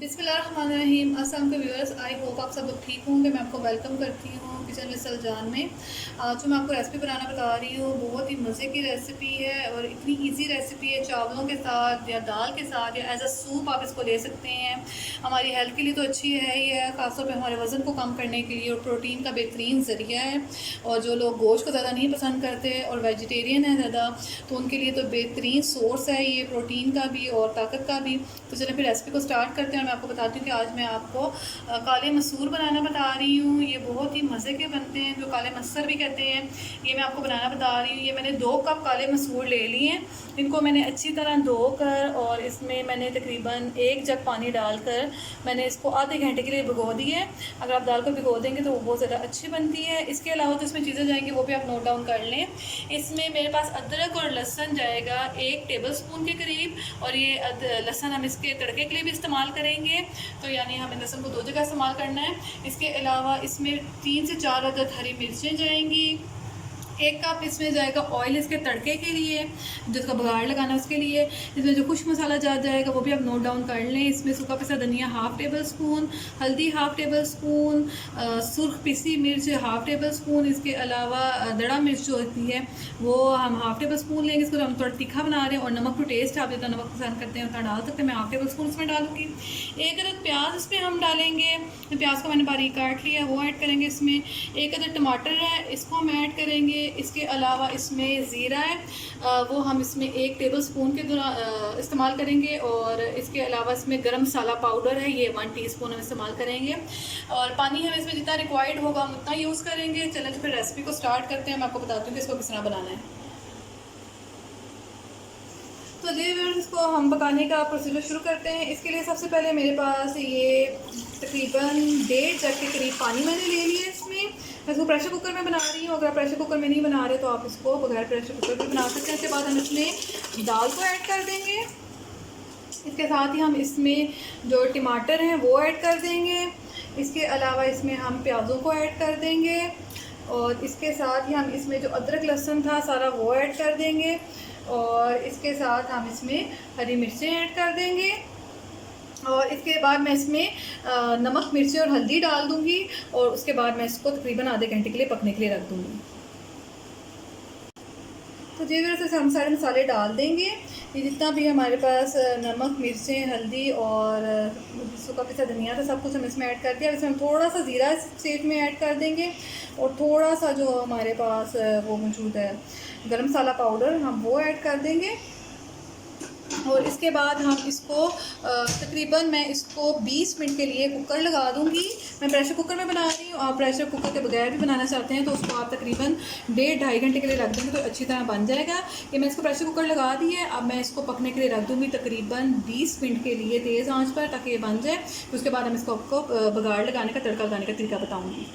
बिस्मिल्लाहिर्रहमानिर्रहीम। अस्सलाम वालेकुम व्यूअर्स, आई होप आप सब लोग ठीक होंगे। मैं आपको वेलकम करती हूँ किचन विद सलजान में। आज जो मैं आपको रेसिपी बनाना बता रही हूँ बहुत ही मज़े की रेसिपी है और इतनी इजी रेसिपी है। चावलों के साथ या दाल के साथ या एज अ सूप आप इसको ले सकते हैं। हमारी हेल्थ के लिए तो अच्छी है ही है, ख़ासतौर पर हमारे वज़न को कम करने के लिए, और प्रोटीन का बेहतरीन ज़रिया है। और जो लोग गोश्त को ज़्यादा नहीं पसंद करते और वेजिटेरियन है ज़्यादा, तो उनके लिए तो बेहतरीन सोर्स है ये प्रोटीन का भी और ताकत का भी। तो चलिए फिर रेसिपी को स्टार्ट करते हैं। और मैं आपको बताती हूँ कि आज मैं आपको काले मसूर बनाना बता रही हूँ। ये बहुत ही मज़े के बनते हैं, जो काले मस्सर भी कहते हैं। ये मैं आपको बनाना बता रही हूँ। ये मैंने 2 कप काले मसूर ले लिए हैं। इनको मैंने अच्छी तरह धोकर और इसमें मैंने तकरीबन 1 जग पानी डालकर मैंने इसको आधे घंटे के लिए भिगो दी है। अगर आप दाल को भिगो देंगे तो वो बहुत ज़्यादा अच्छी बनती है। इसके अलावा जो इसमें चीज़ें जाएंगी वो भी आप नोट डाउन कर लें। इसमें मेरे पास अदरक और लहसुन जाएगा 1 टेबल स्पून के करीब, और ये लहसुन हम इसके तड़के के लिए भी इस्तेमाल करेंगे, तो यानी हमें लहसुन को 2 जगह इस्तेमाल करना है। इसके अलावा इसमें 3 से 4 अदद हरी मिर्चें जाएंगी। 1 कप इसमें जाएगा ऑयल इसके तड़के के लिए, जिसका बघाड़ लगाना है उसके लिए। इसमें जो खुश्क मसाला जाएगा वो भी आप नोट डाउन कर लें। इसमें सूखा पिसा धनिया 1/2 टेबल स्पून, हल्दी 1/2 टेबल स्पून, सुर्ख पिसी मिर्च 1/2 टेबल स्पून। इसके अलावा दड़ा मिर्च जो होती है वो हम 1/2 टेबल स्पून लेंगे। इसको हम थोड़ा तीखा बना रहे हैं। और नमक टू टेस्ट, आप जितना नमक पसंद करते हैं उतना डाल सकते हैं। मैं 1/2 टेबल स्पून इसमें डालूँगी। 1 अदद प्याज इसमें हम डालेंगे। प्याज को मैंने बारीक काट लिया, वो ऐड करेंगे इसमें। 1 अदद टमाटर है, इसको हम ऐड करेंगे। इसके अलावा इसमें ज़ीरा है, वो हम इसमें 1 टेबल स्पून के इस्तेमाल करेंगे। और इसके अलावा इसमें गरम मसाला पाउडर है, ये 1 टीस्पून हम इस्तेमाल करेंगे। और पानी हम इसमें जितना रिक्वायर्ड होगा हम उतना यूज़ करेंगे। चलें तो फिर रेसिपी को स्टार्ट करते हैं। मैं आपको बताती हूँ कि इसको किस तरह बनाना है। तो जी इसको हम पकाने का प्रोसीजर शुरू करते हैं। इसके लिए सबसे पहले मेरे पास ये तकरीबन 1.5 जग के करीब पानी मैंने ले लिया। इसमें मैं इसको प्रेशर कुकर में बना रही हूँ। अगर प्रेशर कुकर में नहीं बना रहे तो आप इसको बगैर प्रेशर कुकर में बना सकते हैं। इसके बाद हम इसमें दाल को ऐड कर देंगे। इसके साथ ही हम इसमें जो टमाटर हैं वो ऐड कर देंगे। इसके अलावा इसमें हम प्याज़ों को ऐड कर देंगे। और इसके साथ ही हम इसमें जो अदरक लहसुन था सारा वो ऐड कर देंगे। और इसके साथ हम इसमें हरी मिर्चें ऐड कर देंगे। और इसके बाद मैं इसमें नमक मिर्ची और हल्दी डाल दूँगी। और उसके बाद मैं इसको तकरीबन आधे घंटे के लिए पकने के लिए रख दूँगी। तो जी वैसे हम सारे मसाले डाल देंगे। ये जितना भी हमारे पास नमक मिर्चें हल्दी और सूखा पिसा धनिया था सब कुछ हम इसमें ऐड कर दिया। इसमें हम थोड़ा सा ज़ीरा इस स्टेज में ऐड कर देंगे। और थोड़ा सा जो हमारे पास वो मौजूद है गरम मसाला पाउडर, हम वो ऐड कर देंगे। और इसके बाद हम इसको तकरीबन मैं इसको 20 मिनट के लिए कुकर लगा दूंगी। मैं प्रेशर कुकर में बना रही हूँ। आप प्रेशर कुकर के बगैर भी बनाना चाहते हैं तो उसको आप तकरीबन 1.5-2.5 घंटे के लिए रख देंगे तो अच्छी तरह बन जाएगा। ये मैं इसको प्रेशर कुकर लगा दी है। अब मैं इसको पकने के लिए रख दूँगी तकरीबन 20 मिनट के लिए तेज़ आँच पर, ताकि ये बन जाए। उसके बाद हम इसको आपको बघाड़ लगाने का, तड़का लगाने का तरीका बताऊँगी।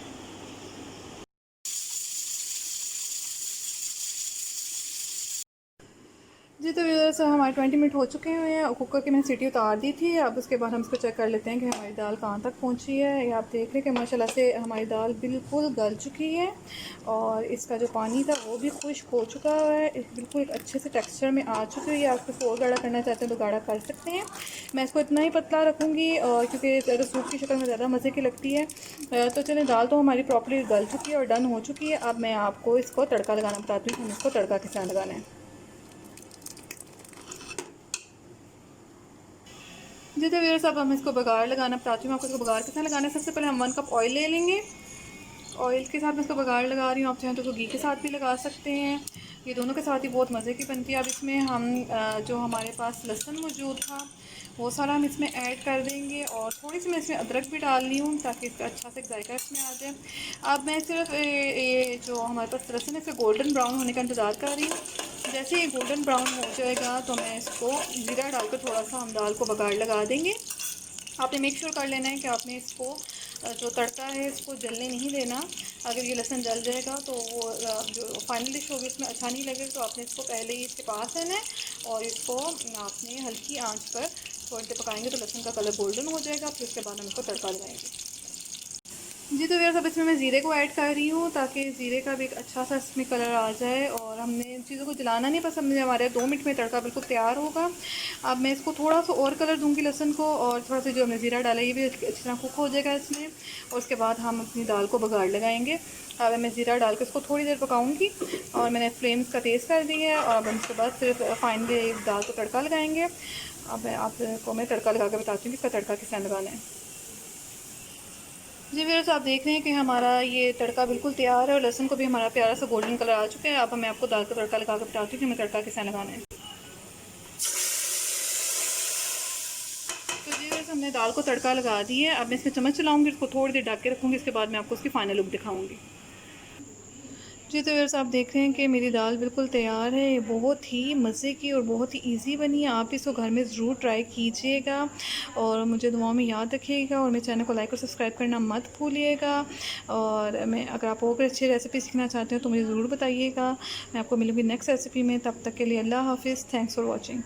जी तो व्यूअर्स हमारे 20 मिनट हो चुके हैं और कुकर की मैंने सीटी उतार दी थी। अब उसके बाद हम इसको चेक कर लेते हैं कि हमारी दाल कहाँ तक पहुँची है। ये आप देख रहे हैं कि माशाल्लाह से हमारी दाल बिल्कुल गल चुकी है और इसका जो पानी था वो भी खुश्क हो चुका है। बिल्कुल एक अच्छे से टेक्सचर में आ चुकी है। आप इसको और गाढ़ा करना चाहते हैं तो गाढ़ा कर सकते हैं। मैं इसको इतना ही पतला रखूँगी और क्योंकि ज़्यादा सूप की शक्ल में ज़्यादा मज़े की लगती है। तो चलिए दाल तो हमारी प्रॉपर्ली गल चुकी है और डन हो चुकी है। अब मैं आपको इसको तड़का लगाना बताती हूँ कि हम इसको तड़का किस तरह लगाना है। जी तो व्यूअर्स अब हम इसको बघाड़ लगाना बताती हूँ आपको। इसको बघाड़ कितना लगाना है, सबसे पहले हम 1 कप ऑयल ले लेंगे। ऑयल के साथ मैं इसको बघाड़ लगा रही हूँ। आप चाहें तो घी के साथ भी लगा सकते हैं, ये दोनों के साथ ही बहुत मज़े की बनती है। अब इसमें हम जो हमारे पास लहसुन मौजूद था वो सारा हम इसमें ऐड कर देंगे। और थोड़ी सी मैं इसमें अदरक भी डाल ली हूँ ताकि इसका अच्छा से जायका इसमें आ जाए। अब मैं सिर्फ ये जो हमारे पास लहसुन है इसका गोल्डन ब्राउन होने का इंतज़ार कर रही हूँ। जैसे ये गोल्डन ब्राउन हो जाएगा तो मैं इसको ज़ीरा डालकर थोड़ा सा हम दाल को बघाड़ लगा देंगे। आपने मेक श्योर कर लेना है कि आपने इसको जो तड़का है इसको जलने नहीं देना। अगर ये लहसुन जल जाएगा तो वो जो फाइनल डिश होगी उसमें अच्छा नहीं लगेगा। तो आपने इसको पहले ही इसके पास रहना है और इसको आपने हल्की आंच पर थोड़ी देर पकाएंगे तो लहसुन का कलर गोल्डन हो जाएगा। फिर उसके बाद हम इसको तड़का लगाएंगे। जी तो यार, अब इसमें मैं ज़ीरे को ऐड कर रही हूँ ताकि ज़ीरे का भी एक अच्छा सा इसमें कलर आ जाए। और हमने चीज़ों को जलाना नहीं पसंद मुझे, हमारे 2 मिनट में तड़का बिल्कुल तैयार होगा। अब मैं इसको थोड़ा सा और कलर दूँगी लहसुन को, और थोड़ा सा जो हमने ज़ीरा डाला ये भी अच्छी तरह कुक हो जाएगा इसमें। और उसके बाद हम अपनी दाल को बघार लगाएंगे। अब मैं ज़ीरा डाल के इसको थोड़ी देर पकाऊंगी, और मैंने फ्लेम्स का तेज़ कर दिया है। और अब हम उसके बाद सिर्फ फाइनली दाल को तड़का लगाएंगे। अब मैं आपको मैं तड़का लगा के बताती हूँ कि इसका तड़का किस तरह लगाना है। जी व्यूअर्स, आप देख रहे हैं कि हमारा ये तड़का बिल्कुल तैयार है, और लहसुन को भी हमारा प्यारा सा गोल्डन कलर आ चुका है। अब मैं आपको दाल का तड़का लगा के बताती हूँ कि हमें तड़का किस तरह लगाना है। तो जी व्यूअर्स, हमने दाल को तड़का लगा दी है। अब मैं इसमें चम्मच चलाऊँगी, इसको थोड़ी देर ढक के रखूँगी। इसके बाद मैं आपको उसकी फाइनल लुक दिखाऊँगी। जी तो व्यूअर्स, आप देख रहे हैं कि मेरी दाल बिल्कुल तैयार है। ये बहुत ही मज़े की और बहुत ही इजी बनी है। आप इसको घर में ज़रूर ट्राई कीजिएगा, और मुझे दुआओं में याद रखिएगा। और मेरे चैनल को लाइक और सब्सक्राइब करना मत भूलिएगा। और मैं अगर आप और अच्छी रेसिपी सीखना चाहते हो तो मुझे ज़रूर बताइएगा। मैं आपको मिलूँगी नेक्स्ट रेसिपी में। तब तक के लिए अल्लाह हाफ़िज़। Thanks for watching.